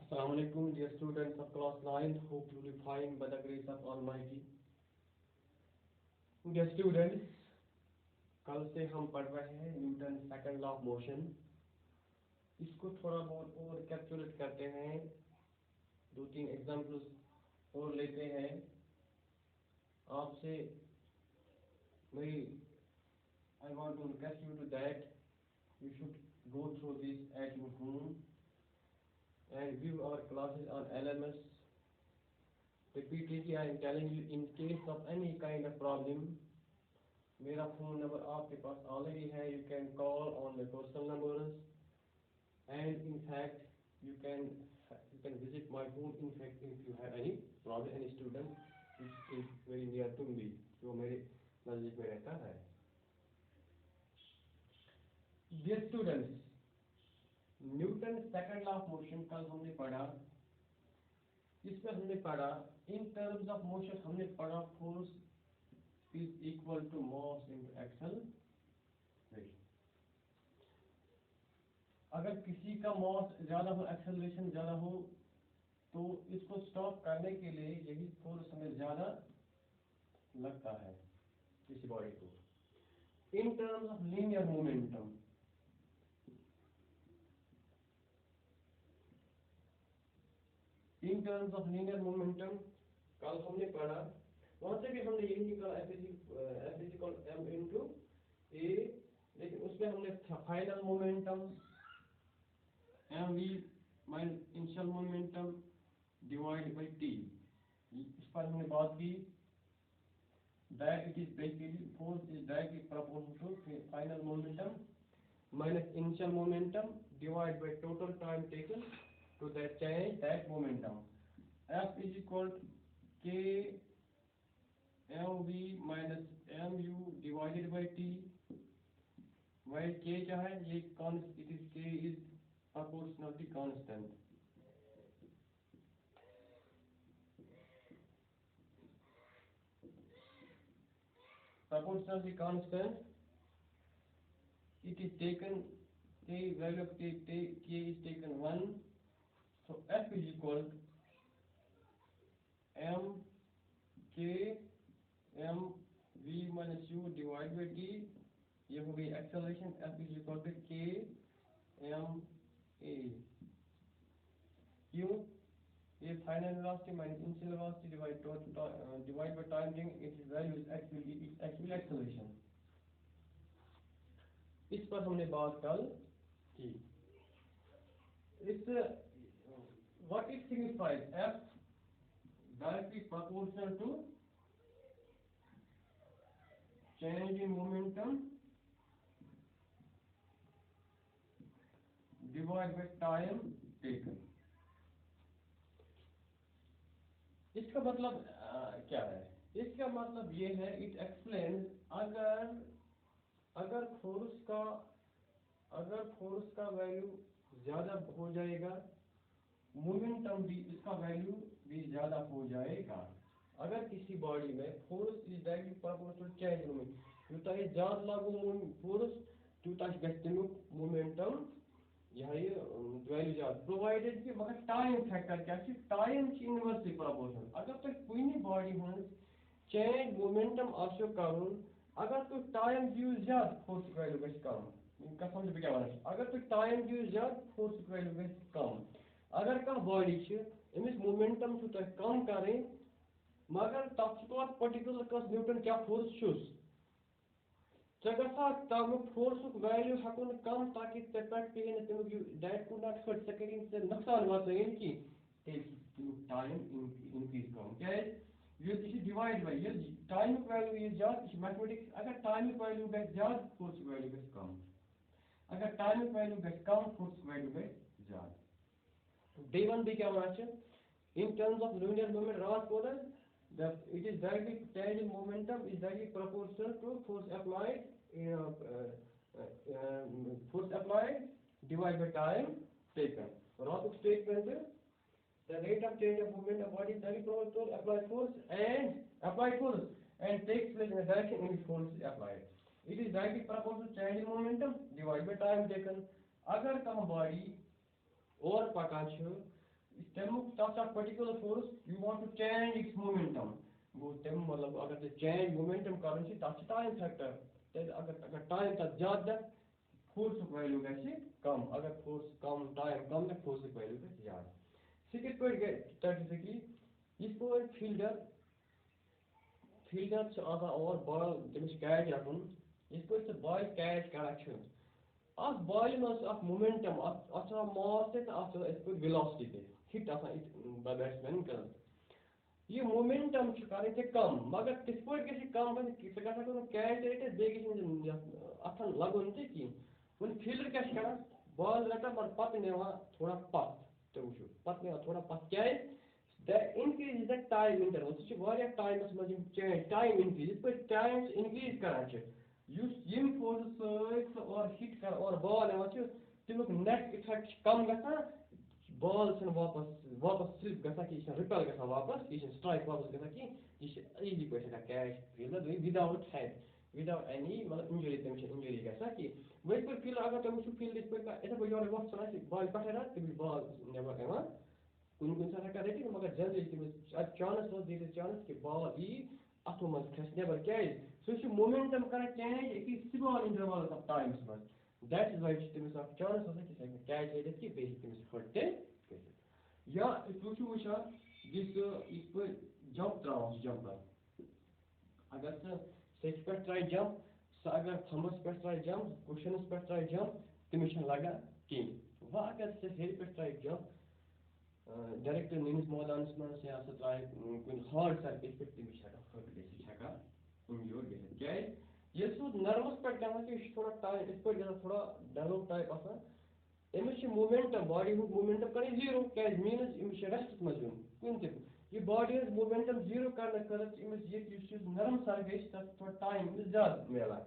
Assalamu alaikum, dear students of class 9. Hope you will be fine by the grace of Almighty. Dear students, कल से हम पढ़ रहे हैं Newton second law of motion. इसको थोड़ा बहुत और कैलकुलेट करते हैं, दो तीन एग्जाम्पल्स और लेते हैं. आपसे मेरी I want to request you to that you should go through this at your home and view our classes on LMS. Repeatedly I am telling you, in case of any kind of problem, मेरा phone number आपके पास already है. You can call on my personal numbers and in fact you can visit my home. In fact, if you have any problem, any student which is very near to me, जो मेरे नज़दीक में रहता है. Dear students, Newton second law of motion कल हमने पढ़ा. इसमें हमने पढ़ा इन टर्म्स ऑफ मोशन, हमने पढ़ा force is equal to mass into acceleration. अगर किसी का मास ज्यादा हो, एक्सेलरेशन ज्यादा हो, तो इसको स्टॉप करने के लिए यही फोर्स हमें ज्यादा लगता है किसी बॉडी को. इन terms of linear momentum, in terms of linear momentum कल हमने पढ़ा. वहां से भी हमने यही निकाला F is equal m into a, लेकिन उसमें हमने final momentum mv minus initial momentum divide by t, इस पर हमने बात की. That it is basically force is directly proportional to final momentum minus initial momentum divide by total time taken to that change that momentum. F is equal to K mv minus mu divided by t, while K क्या है, ये it is K is proportionality constant. Proportionality constant, it is taken, K value of K is taken 1. So F is equal to m k m v minus u divided by t. ये हो गई acceleration. F is equal to k m a. क्यों? ये final velocity minus initial velocity divide by time taking, it's value is actually acceleration. इस पर हमने बात कल की. इस what it signifies, F directly proportional to change in momentum divided by time taken. इसका मतलब क्या है? इसका मतलब ये है, it explains अगर फोर्स का वैल्यू ज्यादा हो जाएगा, मोमेंटम भी इसका वैल्यू भी ज्यादा हो जाएगा. अगर किसी बॉडी में force is directly proportional change moment, Utah ये ज्यादा लागू फोर्स यूता गछ तमिक मोमेंटम यही वैल्यू ज्यादा, प्रोवाइडेड कि मगर टाइम फैक्टर क्या है, टाइम की इनवर्सली प्रोपोर्शनल. अगर तो कोई बॉडी हो चेंज मोमेंटम आशो करून, अगर तो टाइम दियो ज्यादा फोर्स वैल्यू गछ कम. इनका समझ में क्या वन, अगर तो टाइम दियो ज्यादा फोर्स वैल्यू गछ कम. अगर कह बॉडी अमिस मोमेंटम कम करें, मगर तथ पर्टिकुलर कस न्यूटन क्या फोर्स तमुक फोर्स वैल्यू हेको कम, ताकि पे दैट कुड नॉट हर्ट से नुकसान वात की टाइम इंक्रीज कम. क्या डिवाइड बाई टाइम वैल्यू ये ज्यादा मैथमेटिक्स. अगर टाइम वैल्यू गए ज्यादा फोर्स वैल्यू गए कम, अगर टाइम वैल्यू गए कम फोर्स वैल्यू गए ज्यादा. D1 भी क्या होना चाहिए? In terms of linear movement, Ross told us that it is directly change in momentum is directly proportional to force applied divided by time taken. Ross statement is the rate of change of movement of body is directly proportional to applied force and takes place in the direction in which force is applied. It is directly proportional to change in momentum divided by time taken. अगर कम body और पकान particular force, you want to change its momentum. Go tem मतलब अगर तो change momentum कारण से ताकि time factor, तो अगर time का ज़्यादा force value कैसे कम, अगर force कम time कम तो force value कैसे ज़्यादा. Second point है ताकि कि इस पर fielder से आता और ball जब catch अपन इस पर से ball catch करा As ball में as momentum as mass है तो as पर velocity hit as batsman कर ये momentum कारण से कम मगर किस पर कैसे कम बन किस का तो catch रेट बेगी से अथन लगन थे कि उन fielder कैसे करा ball रखा पर पत ने वहाँ थोड़ा पत तो वो पत ने थोड़ा पत क्या है that increase the time interval so Waria time as मुझे change time increase पर time increase करा Use yim forces or hit or ball and what you look net effect कम गसा ball से वापस slip गसा कि इसे repel गसा वापस इसे strike वापस गसा कि इसे easy कोई से catch fielder without head without any मतलब injury tension injury गसा कि वही पर fielder अगर तो उसे field इस पर का ऐसा कोई और वक्त चला कि ball पकड़ रहा तो ball never ever कुन सा का रेटिंग मगर जल्दी कि chance हो दे chance कि ball E Atomas has never carried. So if you momentum can change, it is small intervals of times. That is why it is of chance of the carry it is basically for 10 cases. Yeah, if you wish this is jump rounds jumper. Agar six per try jump, sagar Thomas per try jump, cushions per try jump, commission laga king. Agar se head per try jump. Director means more than small say as a try when hard surface पे भी शका फट जैसे शका injure जैसे क्या है ये so nervous पर क्या है कि थोड़ा टाइम इस पर जरा थोड़ा डेवलप टाइप आसा emission momentum body hood momentum करे जीरो क्या मींस एमिशन रेस्ट मजून कौन से ये बॉडी इज मोमेंटम जीरो करने कर एमिस ये चीज नरम सरफेस तक थोड़ा टाइम ज्यादा मिला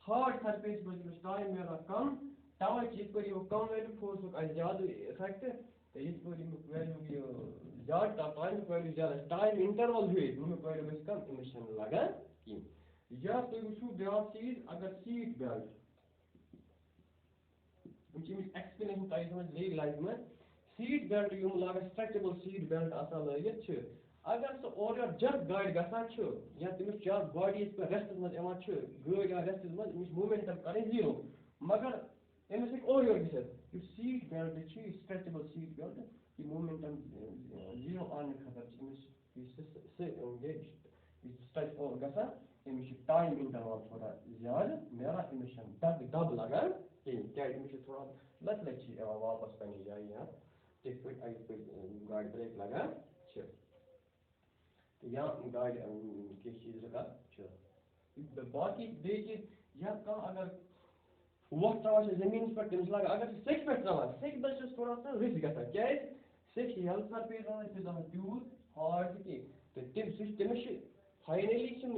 हार्ड सरफेस पर टाइम मिला कम तवे चीज पर ये कम वैल्यू फोर्स का ज्यादा इफेक्ट इस पर वैल्यू ज्यादा टाइम वैल्यू ज्यादा टाइम इंटरवल हुए उनमें वैल्यू में कम इमिशन लगा कि या तो वुचु ब्याक चीज अगर seat belt which is explanation type समझ ले लाइफ में सीट बेल्ट यूं लगा स्ट्रेचेबल सीट बेल्ट आसा लगित छ अगर सो और जब गाइड गसा छ या तमिस जा बॉडी इस पर रेस्ट में एवा छ गाइड या रेस्ट में इस मोमेंटम करे जीरो मगर एमस एक और गसत यु सीट बेल्ट छ स्ट्रेचेबल सीट बेल्ट ये मोमेंटम जीरो आने खतर से होंगे स्ट्रेच और गसा एमस टाइम इंटरवल थोड़ा ज्यादा मेरा इमिशन दब लगा क्या इमिशन थोड़ा लच वापस पनी जाए यहाँ एक पे आई पे गाड़ी ब्रेक लगा छ या गाड़ी की चीज का छ बाकी देखिए या का अगर वक्त तराव जमीन पर तमिस लगा अगर सेक्स पे तराव सेक्स बस थोड़ा सा रिस्क गसा क्या सेक्स हेल्थ पर पे रहा है तो ट्यूब हार्ट की तो तमिस फाइनली छ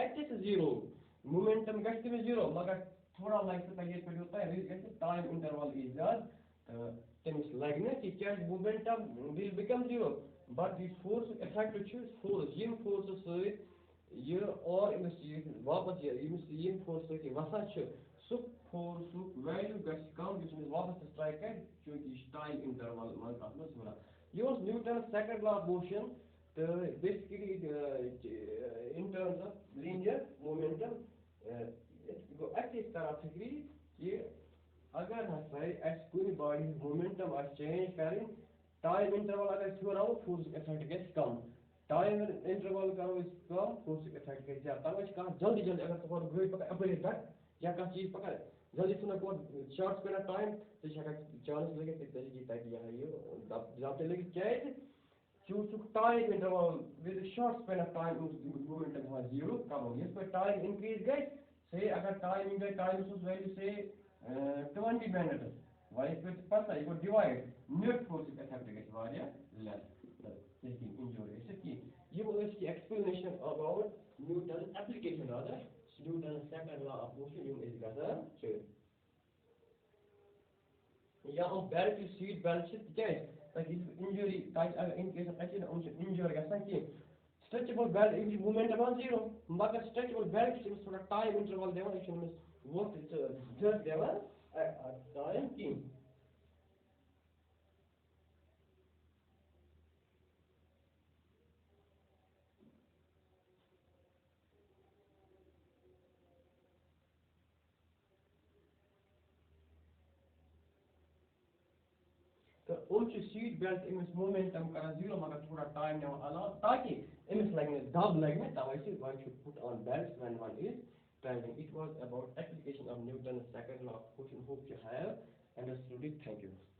एट जीरो मोमेंटम गस तमिस जीरो मगर थोड़ा लाइक से ये पे होता है रिस्क गस टाइम इंटरवल इज ज्यादा तमिस लगने कि क्या momentum will become zero but this force effect छ फोर्स यम फोर्स से ये और इमिस वापस ये फोर्स के वसा छ सो फोर्स वैल्यू गस कम जिसमें वापस स्ट्राइक है क्योंकि टाइम इंटरवल मान आपने सुना ये was Newton second law of motion तो basically in terms of linear momentum गो एक्टिव तरह फिक्री कि अगर हमारे एस कोई बॉडी मोमेंटम आ चेंज करें टाइम इंटरवल अगर थोड़ा फोर्स इफेक्ट गस कम टाइम इंटरवल करो इस कम फोर्स इफेक्ट गस ज्यादा तब कहां जल्दी जल्दी अगर तो ग्रेड पकड़ अपने तक या का चीज पकड़ जल्दी सुना को शॉर्ट स्पेन ऑफ टाइम तो शका चांस लगे कि तरीके तक यहाँ ये जब लगे क्या है चू time interval with short span of time momentum हुआ जीरो कम हो इस पर टाइम इंक्रीज गई से अगर टाइम गई टाइम उस वैल्यू से 20 मिनट वाइस पे पता है वो डिवाइड नेट फोर्स इफेक्ट गई वारिया लेस लेकिन इंजोर है कि ये वो इसकी explanation about Newton application rather Newton's second law of motion is gasa या हम बेल्ट सीट बेल्ट से क्या है ताकि इंजरी ताकि in case of accident injury गसा कि stretchable belt is movement about zero मगर स्ट्रेचेबल बेल्ट से थोड़ा टाइम इंटरवल देवा इसमें वर्क जस्ट देवा टाइम की तो सीट बेल्ट अमिस मोमेंटम कर जीरो मगर थोड़ा टाइम ना अलाव ताकि अमिस लगे दब लगे तवे से one should put on belt when one is travelling. It was about application of Newton's second law of motion. Hope you have understood it. Thank you.